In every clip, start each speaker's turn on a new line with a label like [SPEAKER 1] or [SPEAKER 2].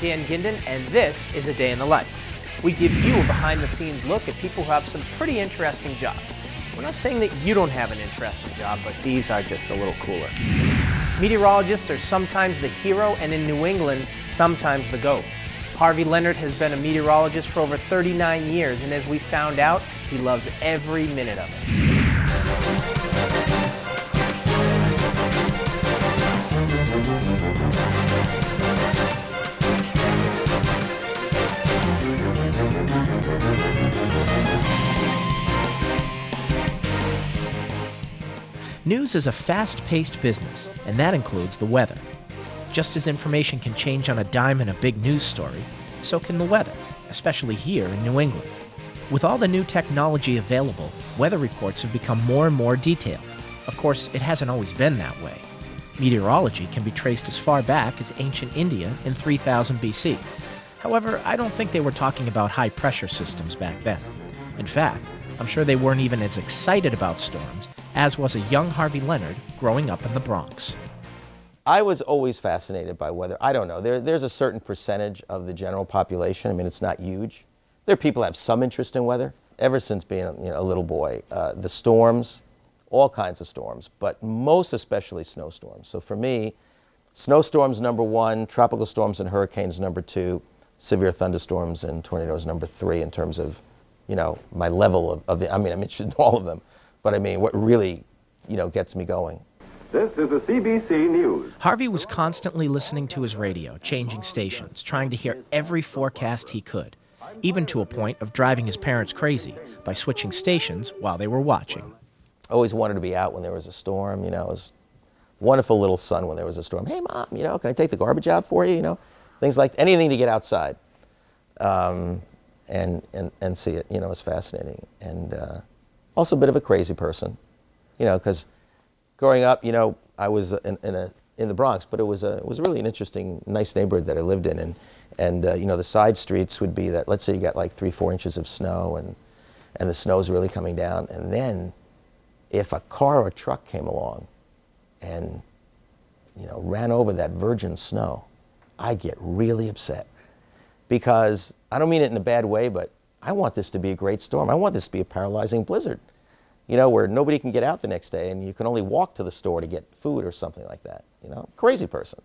[SPEAKER 1] Dan Ginden, and this is A Day in the Life. We give you a behind-the-scenes look at people who have some pretty interesting jobs. We're not saying that you don't have an interesting job, but these are just a little cooler. Meteorologists are sometimes the hero, and in New England, sometimes the goat. Harvey Leonard has been a meteorologist for over 39 years, and as we found out, he loves every minute of it. News is a fast-paced business, and that includes the weather. Just as information can change on a dime in a big news story, so can the weather, especially here in New England. With all the new technology available, weather reports have become more and more detailed. Of course, it hasn't always been that way. Meteorology can be traced as far back as ancient India in 3000 BC. However, I don't think they were talking about high-pressure systems back then. In fact, I'm sure they weren't even as excited about storms as was a young Harvey Leonard growing up in the Bronx.
[SPEAKER 2] I was always fascinated by weather. I don't know, there's a certain percentage of the general population. I mean, it's not huge. There are people who have some interest in weather. Ever since being a little boy, the storms, all kinds of storms, but most especially snowstorms. So for me, snowstorms number one, tropical storms and hurricanes number two, severe thunderstorms and tornadoes number three in terms of, my level of I'm interested in all of them. But I mean, what really, gets me going.
[SPEAKER 3] This is the CBC News.
[SPEAKER 1] Harvey was constantly listening to his radio, changing stations, trying to hear every forecast he could, even to a point of driving his parents crazy by switching stations while they were watching.
[SPEAKER 2] I always wanted to be out when there was a storm, I was a wonderful little son when there was a storm. Hey, Mom, can I take the garbage out for you, Things like anything to get outside and see it, is fascinating. And also a bit of a crazy person, because growing up, I was in the Bronx, but it was really an interesting, nice neighborhood that I lived in, and the side streets would be that, let's say you got like 3-4 inches of snow, and the snow's really coming down, and then if a car or a truck came along and ran over that virgin snow, I'd get really upset, because I don't mean it in a bad way, but I want this to be a great storm. I want this to be a paralyzing blizzard, where nobody can get out the next day and you can only walk to the store to get food or something like that, Crazy person,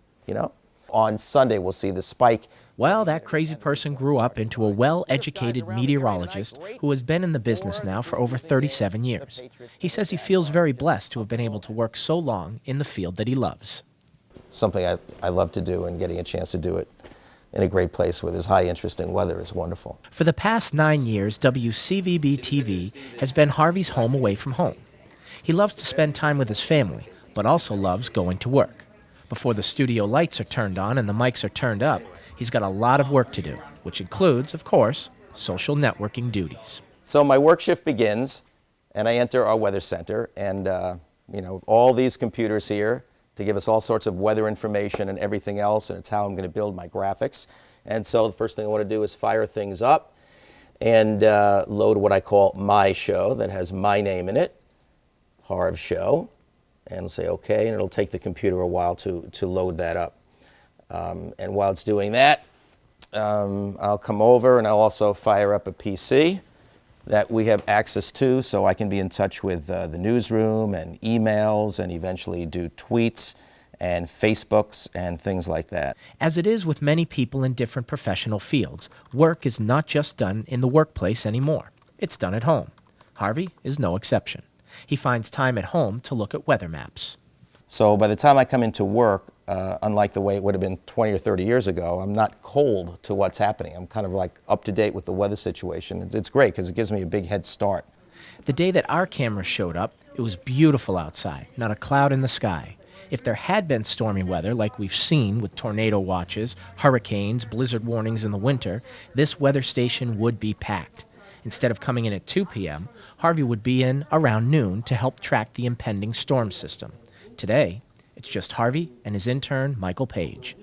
[SPEAKER 2] On Sunday, we'll see the spike.
[SPEAKER 1] Well, that crazy person grew up into a well-educated meteorologist who has been in the business now for over 37 years. He says he feels very blessed to have been able to work so long in the field that he loves.
[SPEAKER 2] Something I love to do, and getting a chance to do it in a great place where there's high interest in weather is wonderful.
[SPEAKER 1] For the past 9 years, WCVB-TV has been Harvey's home away from home. He loves to spend time with his family, but also loves going to work. Before the studio lights are turned on and the mics are turned up, he's got a lot of work to do, which includes, of course, social networking duties.
[SPEAKER 2] So my work shift begins, and I enter our weather center, and all these computers here to give us all sorts of weather information and everything else, and it's how I'm going to build my graphics. And so the first thing I want to do is fire things up and load what I call my show that has my name in it, Harv Show, and say okay, and it'll take the computer a while to load that up. And while it's doing that, I'll come over and I'll also fire up a PC that we have access to, so I can be in touch with the newsroom and emails and eventually do tweets and Facebooks and things like that.
[SPEAKER 1] As it is with many people in different professional fields, work is not just done in the workplace anymore. It's done at home. Harvey is no exception. He finds time at home to look at weather maps.
[SPEAKER 2] So by the time I come into work, unlike the way it would have been 20 or 30 years ago, I'm not cold to what's happening. I'm kind of like up to date with the weather situation. It's great because it gives me a big head start.
[SPEAKER 1] The day that our camera showed up, it was beautiful outside, not a cloud in the sky. If there had been stormy weather like we've seen with tornado watches, hurricanes, blizzard warnings in the winter, this weather station would be packed. Instead of coming in at 2 p.m., Harvey would be in around noon to help track the impending storm system. Today, it's just Harvey and his intern, Michael Page.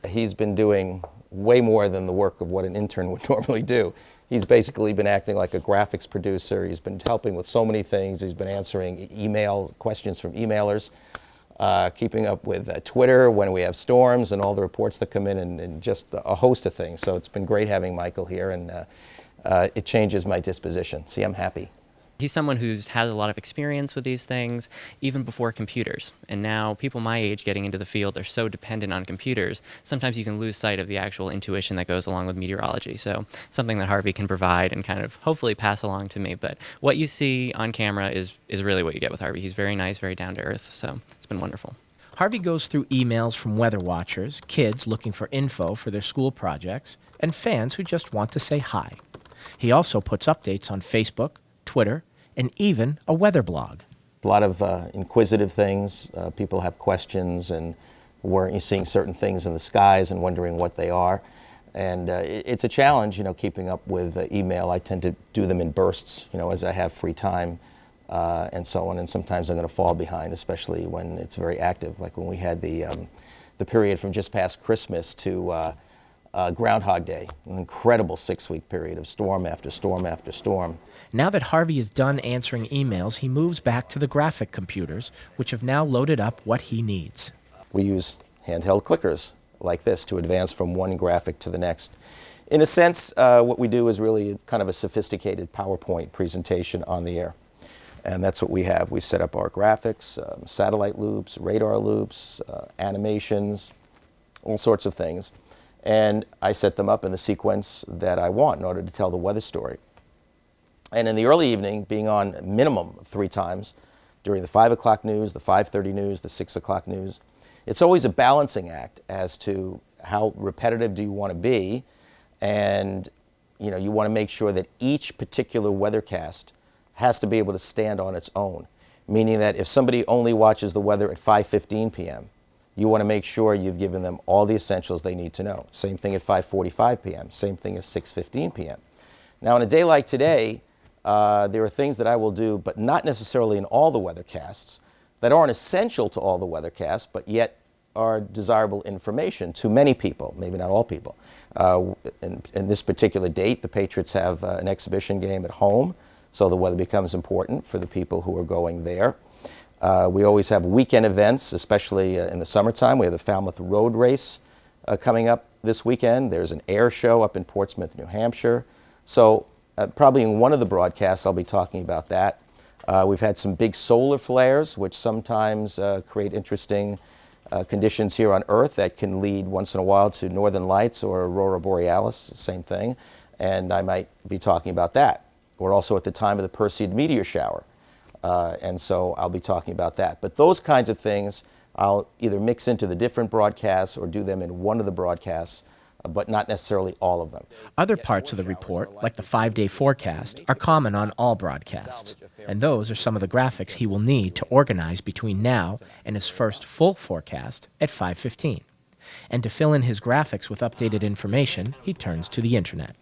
[SPEAKER 2] He's been doing way more than the work of what an intern would normally do. He's basically been acting like a graphics producer. He's been helping with so many things. He's been answering questions from emailers. keeping up with Twitter when we have storms and all the reports that come in, and just a host of things. So it's been great having Michael here, and it changes my disposition. See, I'm happy.
[SPEAKER 4] He's someone who's had a lot of experience with these things, even before computers. And now people my age getting into the field are so dependent on computers, sometimes you can lose sight of the actual intuition that goes along with meteorology. So something that Harvey can provide and kind of hopefully pass along to me. But what you see on camera is really what you get with Harvey. He's very nice, very down to earth. So it's been wonderful.
[SPEAKER 1] Harvey goes through emails from weather watchers, kids looking for info for their school projects, and fans who just want to say hi. He also puts updates on Facebook, Twitter, and even a weather blog.
[SPEAKER 2] A lot of inquisitive things. People have questions, and weren't you seeing certain things in the skies and wondering what they are. And it's a challenge, keeping up with email. I tend to do them in bursts, as I have free time and so on. And sometimes I'm going to fall behind, especially when it's very active, like when we had the period from just past Christmas to Groundhog Day, an incredible 6-week period of storm after storm after storm.
[SPEAKER 1] Now that Harvey is done answering emails, he moves back to the graphic computers, which have now loaded up what he needs.
[SPEAKER 2] We use handheld clickers like this to advance from one graphic to the next. In a sense, what we do is really kind of a sophisticated PowerPoint presentation on the air. And that's what we have. We set up our graphics, satellite loops, radar loops, animations, all sorts of things. And I set them up in the sequence that I want in order to tell the weather story. And in the early evening, being on minimum 3 times, during the 5 o'clock news, the 5:30 news, the 6 o'clock news, it's always a balancing act as to how repetitive do you want to be. And you want to make sure that each particular weathercast has to be able to stand on its own. Meaning that if somebody only watches the weather at 5:15 p.m., you want to make sure you've given them all the essentials they need to know. Same thing at 5:45 p.m., same thing at 6:15 p.m. Now, on a day like today, there are things that I will do, but not necessarily in all the weathercasts, that aren't essential to all the weathercasts, but yet are desirable information to many people, maybe not all people. In this particular date, the Patriots have an exhibition game at home, so the weather becomes important for the people who are going there. We always have weekend events, especially in the summertime. We have the Falmouth Road Race coming up this weekend. There's an air show up in Portsmouth, New Hampshire. So probably in one of the broadcasts I'll be talking about that. We've had some big solar flares, which sometimes create interesting conditions here on Earth that can lead once in a while to northern lights or aurora borealis, same thing. And I might be talking about that. We're also at the time of the Perseid meteor shower. And so I'll be talking about that. But those kinds of things I'll either mix into the different broadcasts or do them in one of the broadcasts, but not necessarily all of them.
[SPEAKER 1] Other parts of the report, like the 5-day forecast, are common on all broadcasts. And those are some of the graphics he will need to organize between now and his first full forecast at 5:15. And to fill in his graphics with updated information, he turns to the internet.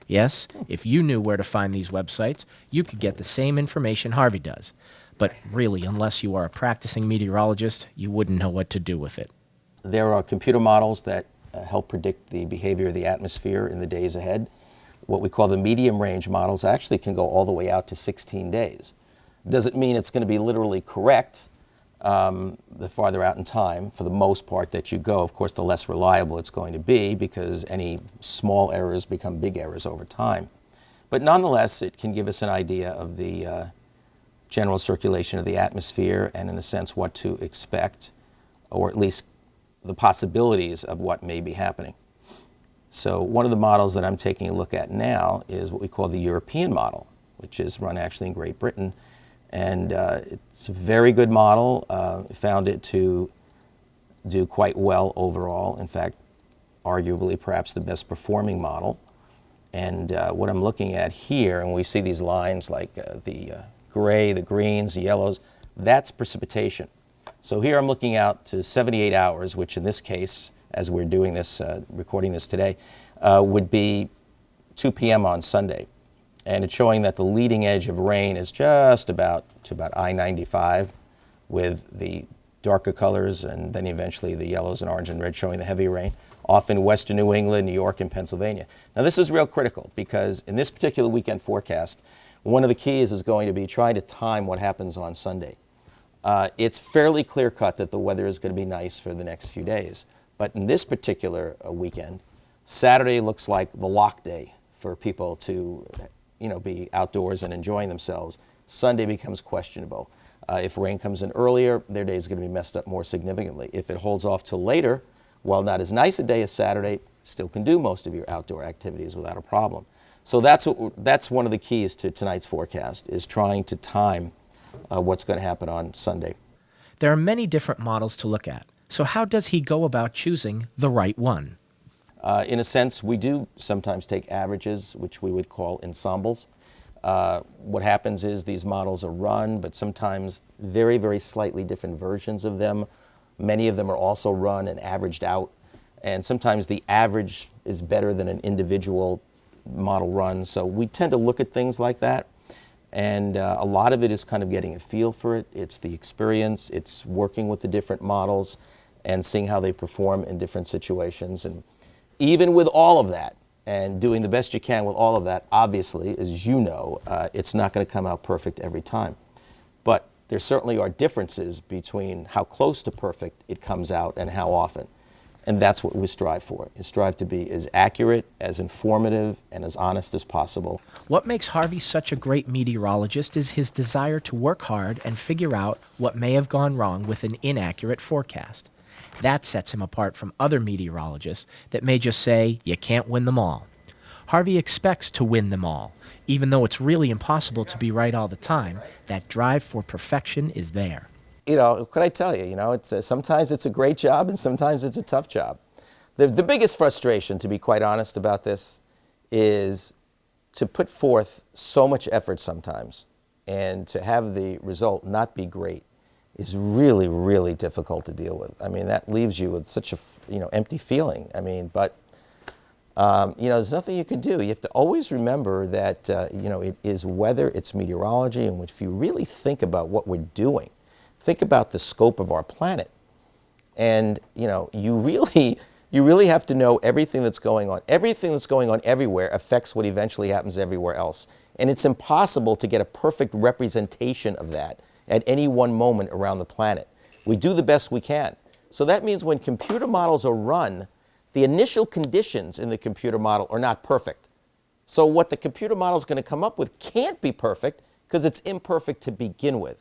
[SPEAKER 1] Yes, if you knew where to find these websites, you could get the same information Harvey does. But really, unless you are a practicing meteorologist, you wouldn't know what to do with it.
[SPEAKER 2] There are computer models that help predict the behavior of the atmosphere in the days ahead. What we call the medium range models actually can go all the way out to 16 days. Doesn't mean it's going to be literally correct the farther out in time, for the most part, that you go. Of course, the less reliable it's going to be, because any small errors become big errors over time. But nonetheless, it can give us an idea of the general circulation of the atmosphere and, in a sense, what to expect, or at least the possibilities of what may be happening. So one of the models that I'm taking a look at now is what we call the European model, which is run actually in Great Britain. And it's a very good model. Found it to do quite well overall. In fact, arguably perhaps the best performing model. And what I'm looking at here, and we see these lines like the gray, the greens, the yellows, that's precipitation. So here I'm looking out to 78 hours, which in this case, as we're doing this, recording this today, would be 2 p.m. on Sunday. And it's showing that the leading edge of rain is just about I-95, with the darker colors and then eventually the yellows and orange and red showing the heavy rain, off in western New England, New York, and Pennsylvania. Now this is real critical, because in this particular weekend forecast, one of the keys is going to be trying to time what happens on Sunday. it's fairly clear cut that the weather is going to be nice for the next few days. But in this particular weekend, Saturday looks like the lock day for people to, be outdoors and enjoying themselves. Sunday becomes questionable. If rain comes in earlier, their day is going to be messed up more significantly. If it holds off till later, while not as nice a day as Saturday, still can do most of your outdoor activities without a problem. So that's one of the keys to tonight's forecast, is trying to time what's going to happen on Sunday.
[SPEAKER 1] There are many different models to look at. So how does he go about choosing the right one?
[SPEAKER 2] In a sense, we do sometimes take averages, which we would call ensembles. What happens is these models are run, but sometimes very, very slightly different versions of them. Many of them are also run and averaged out. And sometimes the average is better than an individual model run. So we tend to look at things like that. And a lot of it is kind of getting a feel for it. It's the experience. It's working with the different models and seeing how they perform in different situations. And even with all of that, and doing the best you can with all of that, obviously, as you know, it's not going to come out perfect every time. But there certainly are differences between how close to perfect it comes out and how often. And that's what we strive for. We strive to be as accurate, as informative, and as honest as possible.
[SPEAKER 1] What makes Harvey such a great meteorologist is his desire to work hard and figure out what may have gone wrong with an inaccurate forecast. That sets him apart from other meteorologists that may just say, you can't win them all. Harvey expects to win them all. Even though it's really impossible to be right all the time, that drive for perfection is there.
[SPEAKER 2] What can I tell you? Sometimes it's a great job and sometimes it's a tough job. The biggest frustration, to be quite honest about this, is to put forth so much effort sometimes and to have the result not be great is really, really difficult to deal with. I mean, that leaves you with such a, empty feeling. I mean, but, there's nothing you can do. You have to always remember that, it is weather, it's meteorology, and if you really think about what we're doing, think about the scope of our planet. And, you really have to know everything that's going on. Everything that's going on everywhere affects what eventually happens everywhere else. And it's impossible to get a perfect representation of that at any one moment around the planet. We do the best we can. So that means when computer models are run, the initial conditions in the computer model are not perfect. So what the computer model is going to come up with can't be perfect because it's imperfect to begin with.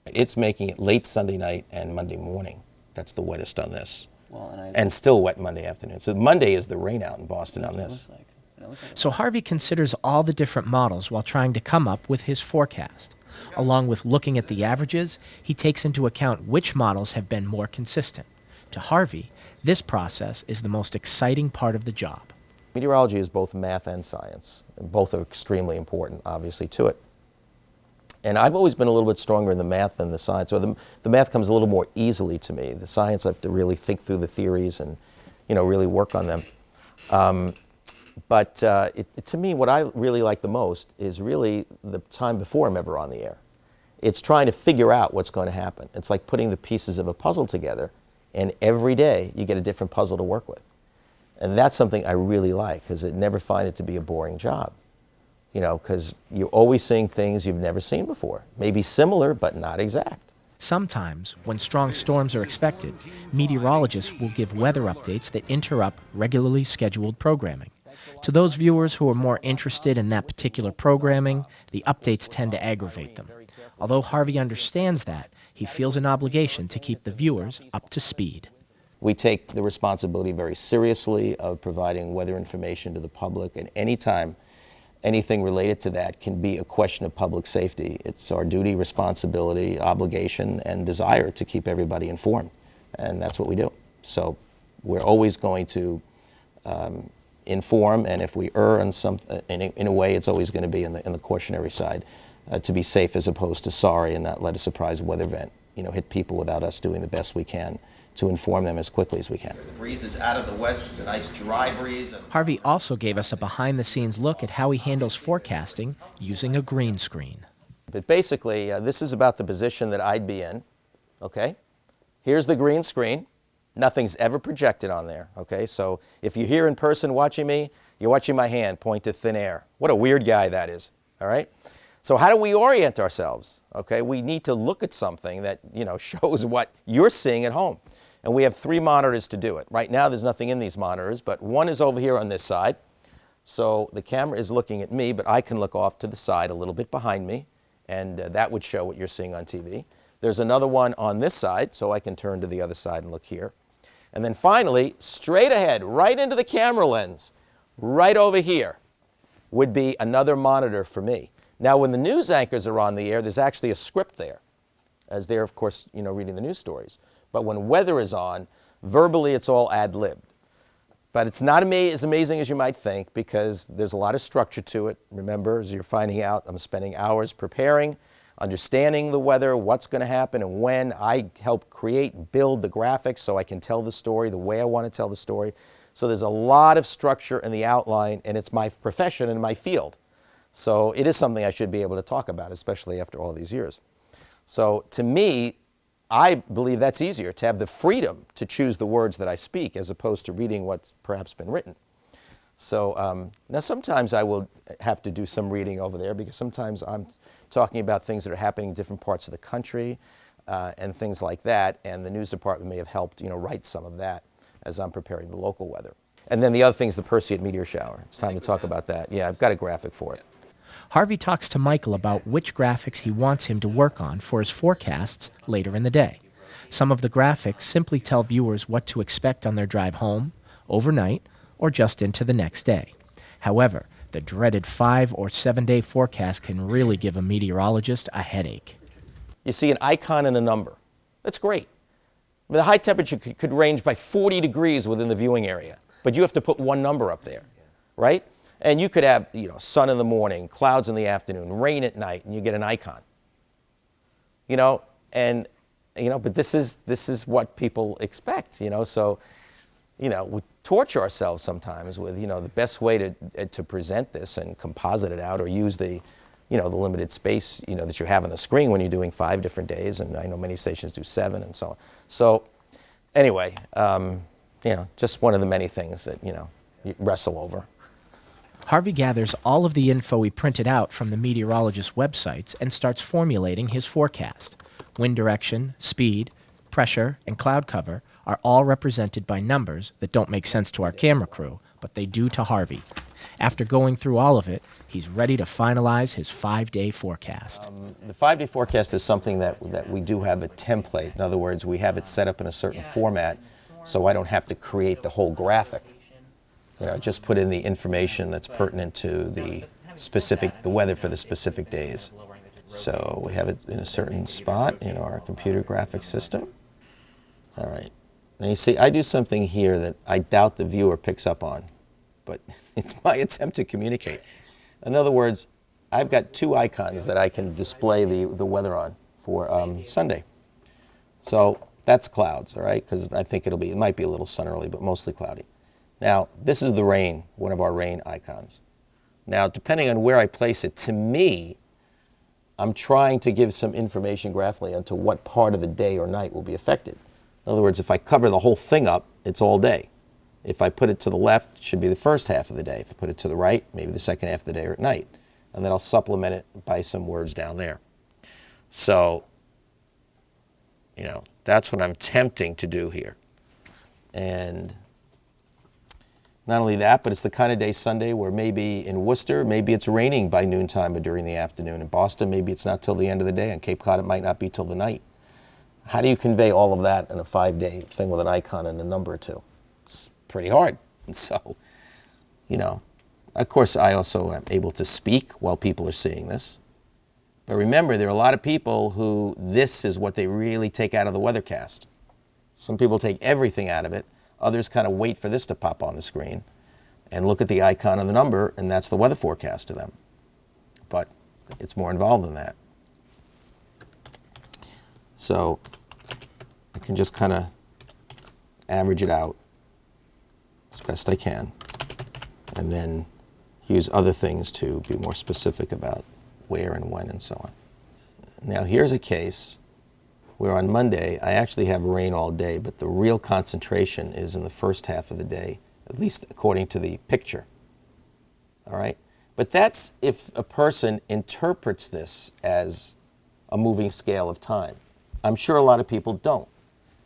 [SPEAKER 2] It's making it late Sunday night and Monday morning. That's the wettest on this. And still wet Monday afternoon. So Monday is the rain out in Boston on this.
[SPEAKER 1] So Harvey considers all the different models while trying to come up with his forecast. Along with looking at the averages, he takes into account which models have been more consistent. To Harvey, this process is the most exciting part of the job.
[SPEAKER 2] Meteorology is both math and science, and both are extremely important, obviously, to it. And I've always been a little bit stronger in the math than the science, or the math comes a little more easily to me. The science, I have to really think through the theories and, really work on them. But to me, what I really like the most is really the time before I'm ever on the air. It's trying to figure out what's going to happen. It's like putting the pieces of a puzzle together, and every day you get a different puzzle to work with. And that's something I really like, because I never find it to be a boring job. Because you're always seeing things you've never seen before. Maybe similar, but not exact.
[SPEAKER 1] Sometimes, when strong storms are expected, meteorologists will give weather updates that interrupt regularly scheduled programming. To those viewers who are more interested in that particular programming, the updates tend to aggravate them. Although Harvey understands that, he feels an obligation to keep the viewers up to speed.
[SPEAKER 2] We take the responsibility very seriously of providing weather information to the public, and anytime anything related to that can be a question of public safety. It's our duty, responsibility, obligation, and desire to keep everybody informed, and that's what we do. So we're always going to inform, and if we err on in a way, it's always going to be in the cautionary side, to be safe as opposed to sorry, and not let a surprise weather event hit people without us doing the best we can to inform them as quickly as we can.
[SPEAKER 5] The breeze is out of the west. It's a nice dry breeze.
[SPEAKER 1] Harvey also gave us a behind-the-scenes look at how he handles forecasting using a green screen.
[SPEAKER 2] But basically, this is about the position that I'd be in, okay? Here's the green screen. Nothing's ever projected on there, okay? So if you're here in person watching me, you're watching my hand point to thin air. What a weird guy that is, all right? So how do we orient ourselves? Okay, we need to look at something that, shows what you're seeing at home. And we have 3 monitors to do it. Right now there's nothing in these monitors, but one is over here on this side. So the camera is looking at me, but I can look off to the side a little bit behind me, and that would show what you're seeing on TV. There's another one on this side, so I can turn to the other side and look here. And then finally, straight ahead, right into the camera lens, right over here, would be another monitor for me. Now, when the news anchors are on the air, there's actually a script there, as they're, of course, reading the news stories. But when weather is on, verbally, it's all ad-libbed. But it's not as amazing as you might think, because there's a lot of structure to it. Remember, as you're finding out, I'm spending hours preparing, understanding the weather, what's going to happen and when. I help create and build the graphics so I can tell the story the way I want to tell the story. So there's a lot of structure in the outline, and it's my profession and my field. So it is something I should be able to talk about, especially after all these years. So to me, I believe that's easier, to have the freedom to choose the words that I speak as opposed to reading what's perhaps been written. So now sometimes I will have to do some reading over there, because sometimes I'm talking about things that are happening in different parts of the country and things like that, and the news department may have helped write some of that as I'm preparing the local weather. And then the other thing is the Perseid meteor shower. It's time to talk about that. Yeah, I've got a graphic for it.
[SPEAKER 1] Harvey talks to Michael about which graphics he wants him to work on for his forecasts later in the day. Some of the graphics simply tell viewers what to expect on their drive home, overnight, or just into the next day. However, the dreaded 5 or 7 day forecast can really give a meteorologist a headache.
[SPEAKER 2] You see an icon and a number. That's great. The high temperature could range by 40 degrees within the viewing area, but you have to put one number up there, right? And you could have, sun in the morning, clouds in the afternoon, rain at night, and you get an icon. But this is what people expect, So, we torture ourselves sometimes with, the best way to present this and composite it out, or use the limited space, that you have on the screen when you're doing 5 different days, and I know many stations do 7 and so on. So, anyway, just one of the many things that you wrestle over.
[SPEAKER 1] Harvey gathers all of the info he printed out from the meteorologist's websites and starts formulating his forecast. Wind direction, speed, pressure, and cloud cover are all represented by numbers that don't make sense to our camera crew, but they do to Harvey. After going through all of it, he's ready to finalize his 5-day forecast.
[SPEAKER 2] The 5-day forecast is something that we do have a template. In other words, we have it set up in a certain format, so I don't have to create the whole graphic. Just put in the information that's pertinent to the weather for the specific days. So we have it in a certain spot in our computer graphics system. All right. Now you see, I do something here that I doubt the viewer picks up on, but it's my attempt to communicate. In other words, I've got 2 icons that I can display the weather on for Sunday. So that's clouds, all right, because I think it might be a little sun early, but mostly cloudy. Now, this is the rain, one of our rain icons. Now, depending on where I place it, to me, I'm trying to give some information graphically onto what part of the day or night will be affected. In other words, if I cover the whole thing up, it's all day. If I put it to the left, it should be the first half of the day. If I put it to the right, maybe the second half of the day or at night. And then I'll supplement it by some words down there. So, that's what I'm attempting to do here. And not only that, but it's the kind of day Sunday where maybe in Worcester, maybe it's raining by noontime or during the afternoon. In Boston, maybe it's not till the end of the day. On Cape Cod, it might not be till the night. How do you convey all of that in a 5-day thing with an icon and a number or 2? It's pretty hard. And so, of course, I also am able to speak while people are seeing this. But remember, there are a lot of people who this is what they really take out of the weathercast. Some people take everything out of it. Others kind of wait for this to pop on the screen and look at the icon and the number, and that's the weather forecast to them. But it's more involved than that. So I can just kind of average it out as best I can, and then use other things to be more specific about where and when and so on. Now here's a case where on Monday I actually have rain all day, but the real concentration is in the first half of the day, at least according to the picture. All right? But that's if a person interprets this as a moving scale of time. I'm sure a lot of people don't.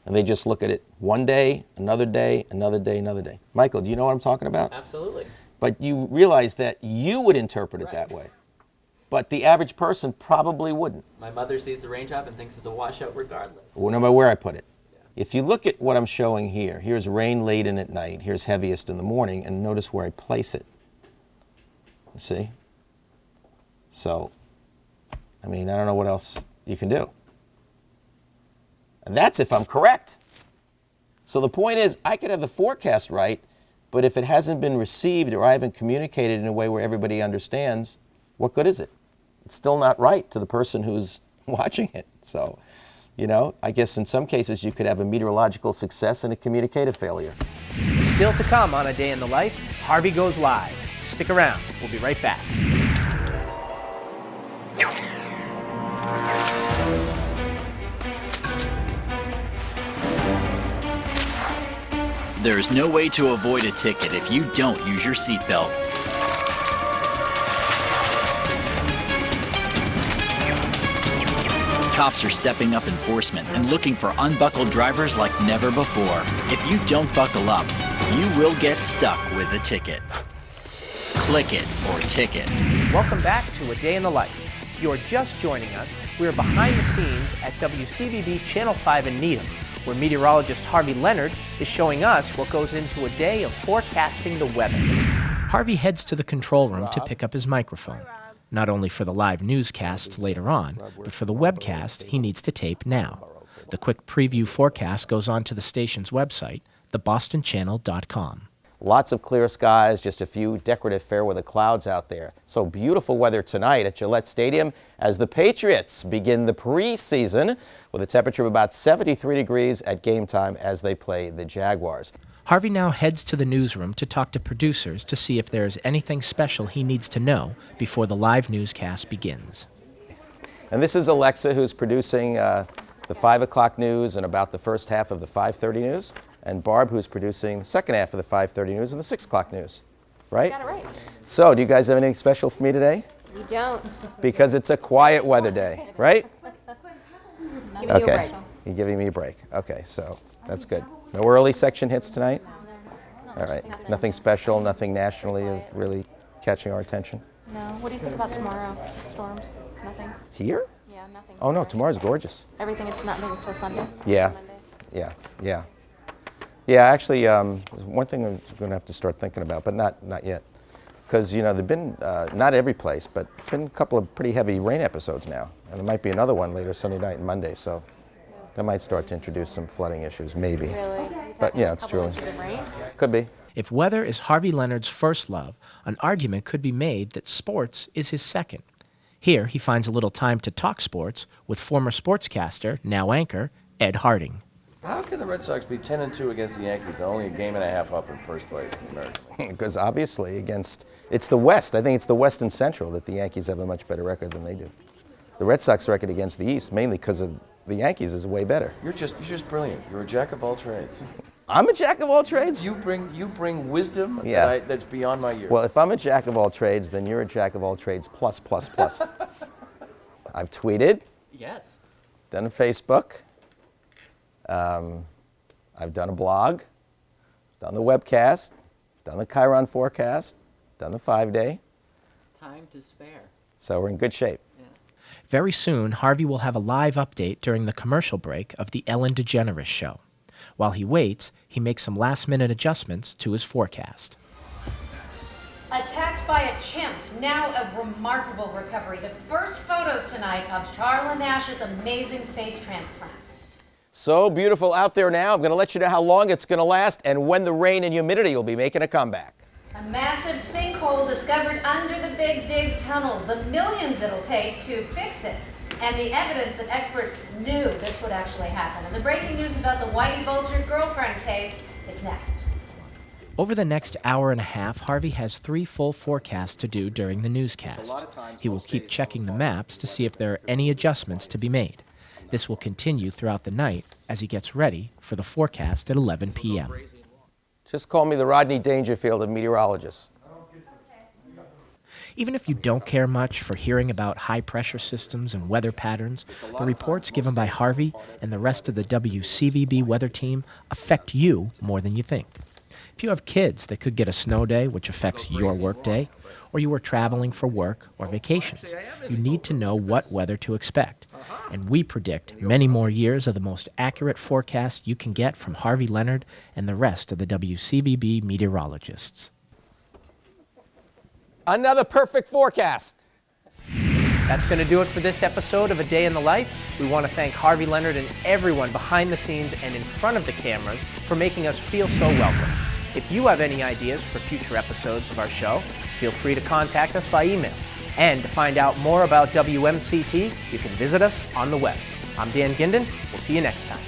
[SPEAKER 2] And they just look at it one day, another day, another day, another day. Michael, do you know what I'm talking about?
[SPEAKER 4] Absolutely.
[SPEAKER 2] But you realize that you would interpret it that way. But the average person probably wouldn't.
[SPEAKER 6] My mother sees the raindrop and thinks it's a washout regardless.
[SPEAKER 2] Well, no matter where I put it. If you look at what I'm showing here, here's rain late in at night, here's heaviest in the morning, and notice where I place it. You see? So, I mean, I don't know what else you can do. And that's if I'm correct. So the point is, I could have the forecast right, but if it hasn't been received or I haven't communicated in a way where everybody understands, what good is it? It's still not right to the person who's watching it. So, you know, I guess in some cases you could have a meteorological success and a communicative failure.
[SPEAKER 1] Still to come on A Day in the Life, Harvey Goes Live. Stick around. We'll be right back.
[SPEAKER 7] There's no way to avoid a ticket if you don't use your seatbelt. Cops are stepping up enforcement and looking for unbuckled drivers like never before. If you don't buckle up, you will get stuck with a ticket. Click it or ticket.
[SPEAKER 1] Welcome back to A Day in the Life. If you are just joining us, we are behind the scenes at WCVB Channel 5 in Needham, where meteorologist Harvey Leonard is showing us what goes into a day of forecasting the weather. Harvey heads to the control room to pick up his microphone, not only for the live newscasts later on, but for the webcast he needs to tape now. The quick preview forecast goes onto the station's website, thebostonchannel.com.
[SPEAKER 2] Lots of clear skies, just a few decorative fair weather clouds out there. So beautiful weather tonight at Gillette Stadium as the Patriots begin the preseason with a temperature of about 73 degrees at game time as they play the Jaguars.
[SPEAKER 1] Harvey now heads to the newsroom to talk to producers to see if there is anything special he needs to know before the live newscast begins.
[SPEAKER 2] And this is Alexa, who's producing the 5 o'clock news and about the first half of the 5:30 news. And Barb, who's producing the second half of the 5:30 news and the 6 o'clock news, right?
[SPEAKER 8] You got it right.
[SPEAKER 2] So, do you guys have anything special for me today?
[SPEAKER 8] We don't.
[SPEAKER 2] Because it's a quiet weather day, right?
[SPEAKER 8] Giving you a break.
[SPEAKER 2] You're giving me a break. Okay, so that's good. No early section hits tonight? All right. Nothing special, nothing nationally of really catching our attention?
[SPEAKER 8] No. What do you think about tomorrow? Storms? Nothing?
[SPEAKER 2] Here?
[SPEAKER 8] Yeah, nothing.
[SPEAKER 2] Oh, no, tomorrow's gorgeous.
[SPEAKER 8] Everything is nothing until Sunday?
[SPEAKER 2] Yeah.
[SPEAKER 8] Monday.
[SPEAKER 2] Yeah. Yeah, actually, there's one thing I'm going to have to start thinking about, but not yet. Because, you know, there've been, not every place, but been a couple of pretty heavy rain episodes now. And there might be another one later Sunday night and Monday, so that might start to introduce some flooding issues, maybe.
[SPEAKER 8] Really?
[SPEAKER 2] But, yeah, it's true. Could be.
[SPEAKER 1] If weather is Harvey Leonard's first love, an argument could be made that sports is his second. Here, he finds a little time to talk sports with former sportscaster, now anchor, Ed Harding.
[SPEAKER 9] How can the Red Sox be 10-2 against the Yankees? They're only a game and a half up in first place in the American League.
[SPEAKER 2] Because obviously it's the West. I think it's the West and Central that the Yankees have a much better record than they do. The Red Sox record against the East, mainly because of the Yankees, is way better.
[SPEAKER 9] You're just brilliant. You're a jack of all trades.
[SPEAKER 2] I'm a jack of all trades?
[SPEAKER 9] You bring wisdom
[SPEAKER 2] Yeah.
[SPEAKER 9] that's beyond my years.
[SPEAKER 2] Well, if I'm a jack of all trades, then you're a jack of all trades plus. I've tweeted.
[SPEAKER 6] Yes.
[SPEAKER 2] Done a Facebook. I've done a blog, done the webcast, done the Chiron forecast, done the 5-day.
[SPEAKER 6] Time to spare.
[SPEAKER 2] So we're in good shape.
[SPEAKER 1] Very soon, Harvey will have a live update during the commercial break of the Ellen DeGeneres show. While he waits, he makes some last-minute adjustments to his forecast.
[SPEAKER 10] Attacked by a chimp, now a remarkable recovery. The first photos tonight of Charla Nash's amazing face transplant.
[SPEAKER 2] So beautiful out there now. I'm going to let you know how long it's going to last and when the rain and humidity will be making a comeback.
[SPEAKER 10] A massive sinkhole discovered under the Big Dig tunnels. The millions it'll take to fix it. And the evidence that experts knew this would actually happen. And the breaking news about the Whitey Bulger girlfriend case, it's next.
[SPEAKER 1] Over the next hour and a half, Harvey has 3 full forecasts to do during the newscast. He will keep checking the maps to see if there are any adjustments to be made. This will continue throughout the night as he gets ready for the forecast at 11 p.m.
[SPEAKER 2] Just call me the Rodney Dangerfield of meteorologists.
[SPEAKER 1] Even if you don't care much for hearing about high-pressure systems and weather patterns, the reports given by Harvey and the rest of the WCVB weather team affect you more than you think. If you have kids that could get a snow day, which affects your workday, or you are traveling for work or vacations, you need to know what weather to expect. And we predict many more years of the most accurate forecast you can get from Harvey, Leonard, and the rest of the WCVB meteorologists.
[SPEAKER 2] Another perfect forecast.
[SPEAKER 1] That's going to do it for this episode of A Day in the Life. We want to thank Harvey, Leonard, and everyone behind the scenes and in front of the cameras for making us feel so welcome. If you have any ideas for future episodes of our show, feel free to contact us by email. And to find out more about WMCT, you can visit us on the web. I'm Dan Ginden. We'll see you next time.